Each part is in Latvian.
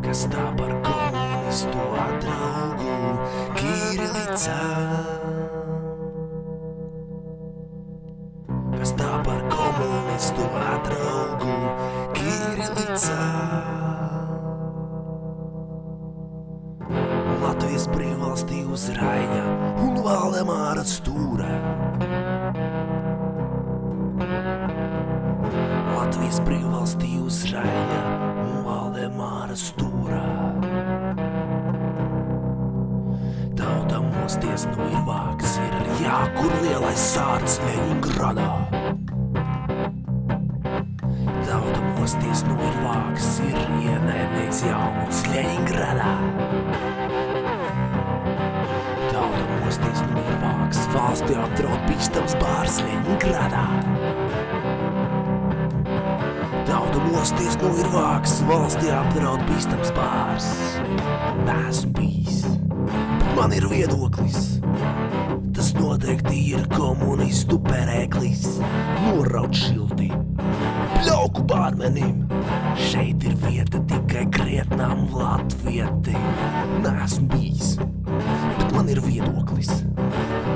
Kas tā par komunistu draugu Kirilica? Kas tā par komunistu draugu Kirilica? Latvijas brīvvalstī uz Raļa un Valdemāra stūra. Latvijas brīvvalstī uz Raļa un Valdemāra stūra. Tauta mosties nu ir vāks, ir jākur lielais sārts Ļeņingradā. Tauta mosties nu ir vāks, ir ienaidnieks jauns Ļeņingradā. Tauta mosties nu ir vāks, valstī apdraud bīstams bārs Ļeņingradā. Tauta mosties nu ir vāks, valstī apdraud bīstams bārs. Neesmu bijis, bet man ir viedoklis. Tas noteikti ir komunistu perēklis. Noraut šilti, bļauku bārmenim. Šeit ir vieta tikai krietnām latvietim. Neesmu bijis, bet man ir viedoklis.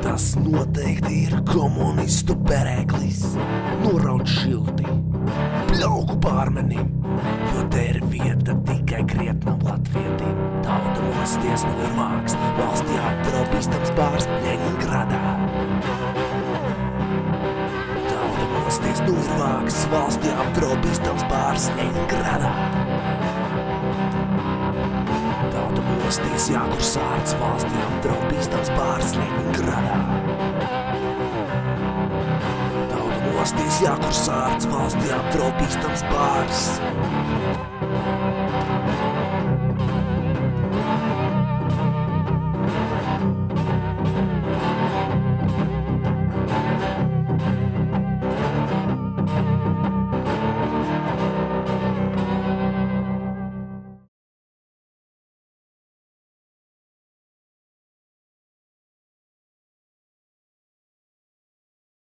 Tas noteikti ir komunistu perēklis. Noraut šilti, bļauku bārmenim. Jo te ir vieta tikai krietnām latvietim. Tauta mosties nu ir vāks, valstī apdraud bīstams bārs Ļeņingradā. Tauta mosties nu ir vāks, valstī apdraud bīstams bārs Ļeņingradā. Tauta mosties jākur sārts, valstī apdraud bīstams bārs Ļeņingradā. Mosties jākur sārts, valstī apdraud bīstams bārs.